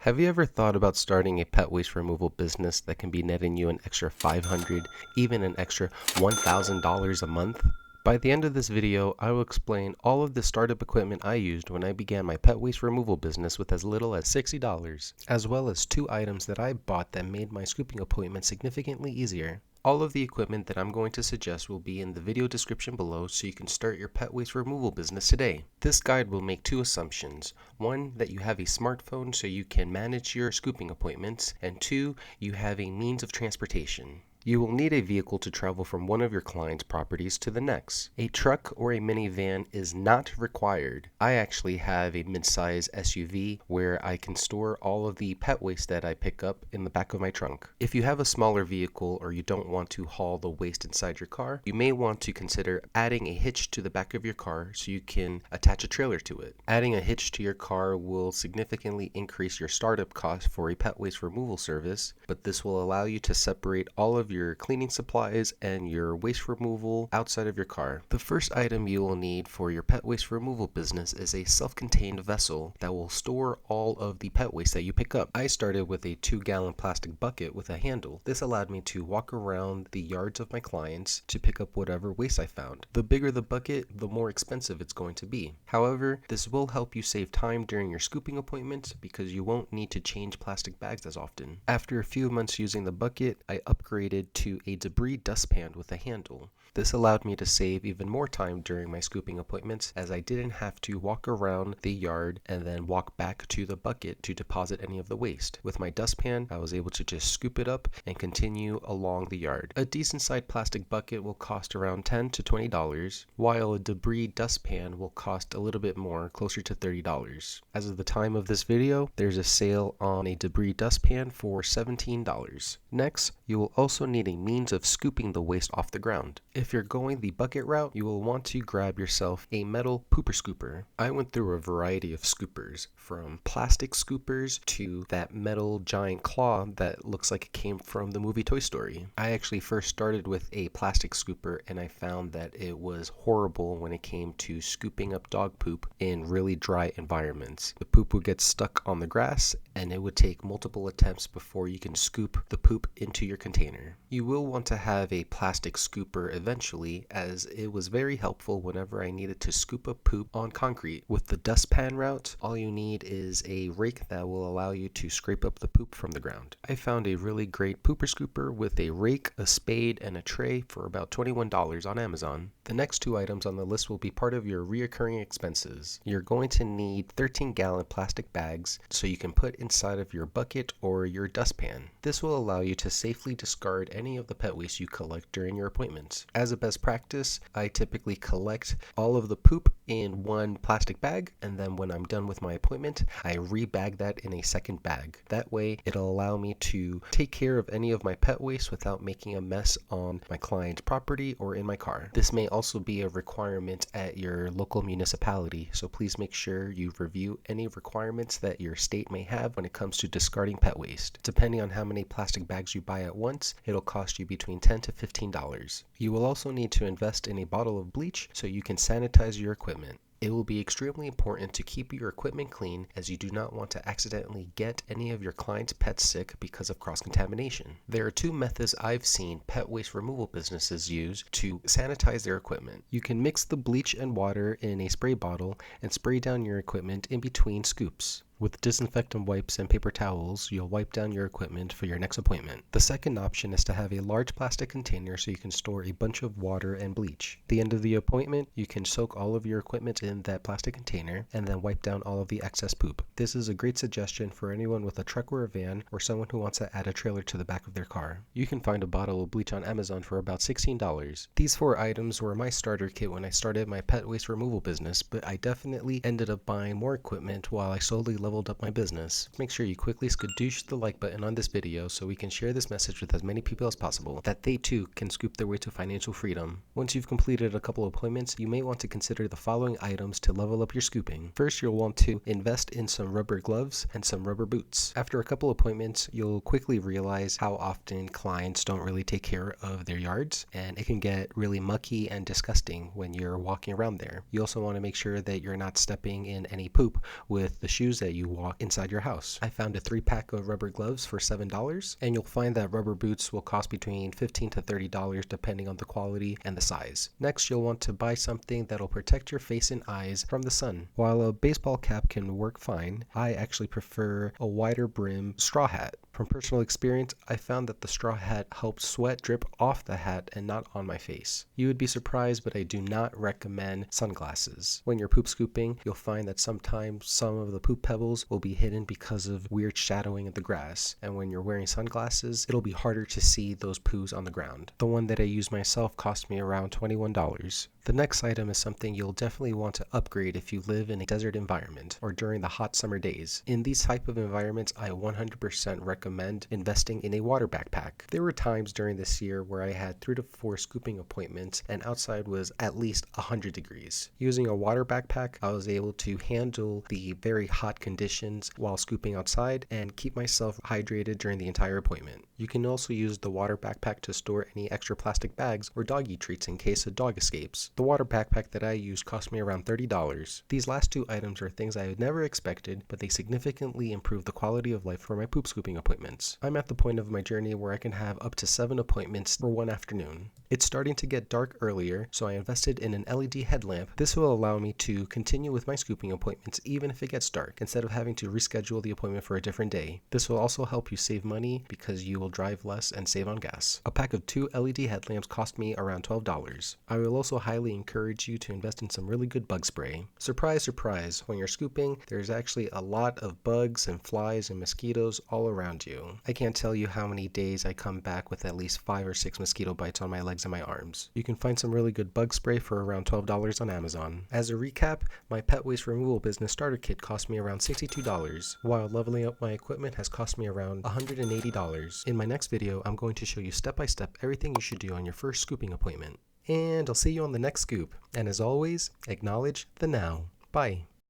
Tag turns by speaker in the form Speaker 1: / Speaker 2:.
Speaker 1: Have you ever thought about starting a pet waste removal business that can be netting you an extra $500, even an extra $1,000 a month? By the end of this video, I will explain all of the startup equipment I used when I began my pet waste removal business with as little as $60, as well as 2 items that I bought that made my scooping appointment significantly easier. All of the equipment that I'm going to suggest will be in the video description below so you can start your pet waste removal business today. This guide will make 2 assumptions. 1, that you have a smartphone so you can manage your scooping appointments, and 2, you have a means of transportation. You will need a vehicle to travel from one of your client's properties to the next. A truck or a minivan is not required. I actually have a mid-size SUV where I can store all of the pet waste that I pick up in the back of my trunk. If you have a smaller vehicle or you don't want to haul the waste inside your car, you may want to consider adding a hitch to the back of your car so you can attach a trailer to it. Adding a hitch to your car will significantly increase your startup cost for a pet waste removal service, but this will allow you to separate all of your cleaning supplies and your waste removal outside of your car. The first item you will need for your pet waste removal business is a self-contained vessel that will store all of the pet waste that you pick up. I started with a 2-gallon plastic bucket with a handle. This allowed me to walk around the yards of my clients to pick up whatever waste I found. The bigger the bucket, the more expensive it's going to be. However, this will help you save time during your scooping appointments because you won't need to change plastic bags as often. After a few months using the bucket, I upgraded to a debris dustpan with a handle. This allowed me to save even more time during my scooping appointments as I didn't have to walk around the yard and then walk back to the bucket to deposit any of the waste. With my dustpan, I was able to just scoop it up and continue along the yard. A decent sized plastic bucket will cost around $10 to $20, while a debris dustpan will cost a little bit more, closer to $30. As of the time of this video, there's a sale on a debris dustpan for $17. Next, you will also need a means of scooping the waste off the ground. If you're going the bucket route, you will want to grab yourself a metal pooper scooper. I went through a variety of scoopers, from plastic scoopers to that metal giant claw that looks like it came from the movie Toy Story. I actually first started with a plastic scooper and I found that it was horrible when it came to scooping up dog poop in really dry environments. The poop would get stuck on the grass and it would take multiple attempts before you can scoop the poop into your container. You will want to have a plastic scooper eventually, as it was very helpful whenever I needed to scoop up poop on concrete. With the dustpan route, all you need is a rake that will allow you to scrape up the poop from the ground. I found a really great pooper scooper with a rake, a spade, and a tray for about $21 on Amazon. The next 2 items on the list will be part of your reoccurring expenses. You're going to need 13-gallon plastic bags so you can put inside of your bucket or your dustpan. This will allow you to safely discard any of the pet waste you collect during your appointments. As a best practice, I typically collect all of the poop in one plastic bag, and then when I'm done with my appointment, I rebag that in a second bag. That way, it'll allow me to take care of any of my pet waste without making a mess on my client's property or in my car. This may also be a requirement at your local municipality, so please make sure you review any requirements that your state may have when it comes to discarding pet waste. Depending on how many plastic bags you buy at once, it'll cost you between $10 to $15. You will also need to invest in a bottle of bleach so you can sanitize your equipment. It will be extremely important to keep your equipment clean, as you do not want to accidentally get any of your clients' pets sick because of cross-contamination. There are 2 methods I've seen pet waste removal businesses use to sanitize their equipment. You can mix the bleach and water in a spray bottle and spray down your equipment in between scoops. With disinfectant wipes and paper towels, you'll wipe down your equipment for your next appointment. The second option is to have a large plastic container so you can store a bunch of water and bleach. At the end of the appointment, you can soak all of your equipment in that plastic container and then wipe down all of the excess poop. This is a great suggestion for anyone with a truck or a van, or someone who wants to add a trailer to the back of their car. You can find a bottle of bleach on Amazon for about $16. These 4 items were my starter kit when I started my pet waste removal business, but I definitely ended up buying more equipment while I slowly leveled up my business. Make sure you quickly skadoosh the like button on this video so we can share this message with as many people as possible, that they too can scoop their way to financial freedom. Once you've completed a couple of appointments, you may want to consider the following items to level up your scooping. First, you'll want to invest in some rubber gloves and some rubber boots. After a couple appointments, you'll quickly realize how often clients don't really take care of their yards, and it can get really mucky and disgusting when you're walking around there. You also want to make sure that you're not stepping in any poop with the shoes that you walk inside your house. I found a 3-pack of rubber gloves for $7, and you'll find that rubber boots will cost between $15 to $30 depending on the quality and the size. Next, you'll want to buy something that'll protect your face and eyes from the sun. While a baseball cap can work fine, I actually prefer a wider brim straw hat. From personal experience, I found that the straw hat helped sweat drip off the hat and not on my face. You would be surprised, but I do not recommend sunglasses. When you're poop scooping, you'll find that sometimes some of the poop pebbles will be hidden because of weird shadowing of the grass, and when you're wearing sunglasses, it'll be harder to see those poos on the ground. The one that I use myself cost me around $21. The next item is something you'll definitely want to upgrade if you live in a desert environment or during the hot summer days. In these type of environments, I 100% recommend investing in a water backpack. There were times during this year where I had 3 to 4 scooping appointments and outside was at least 100 degrees. Using a water backpack, I was able to handle the very hot conditions while scooping outside and keep myself hydrated during the entire appointment. You can also use the water backpack to store any extra plastic bags or doggy treats in case a dog escapes. The water backpack that I used cost me around $30. These last 2 items are things I had never expected, but they significantly improve the quality of life for my poop scooping appointments. I'm at the point of my journey where I can have up to 7 appointments for one afternoon. It's starting to get dark earlier, so I invested in an LED headlamp. This will allow me to continue with my scooping appointments even if it gets dark, instead of having to reschedule the appointment for a different day. This will also help you save money because you will drive less and save on gas. A pack of 2 LED headlamps cost me around $12. I will also highly encourage you to invest in some really good bug spray. Surprise, surprise, when you're scooping, there's actually a lot of bugs and flies and mosquitoes all around you. I can't tell you how many days I come back with at least 5 or 6 mosquito bites on my legs and my arms. You can find some really good bug spray for around $12 on Amazon. As a recap, my pet waste removal business starter kit cost me around $62, while leveling up my equipment has cost me around $180. In my next video, I'm going to show you step by step everything you should do on your first scooping appointment. And I'll see you on the next scoop. And as always, acknowledge the now. Bye.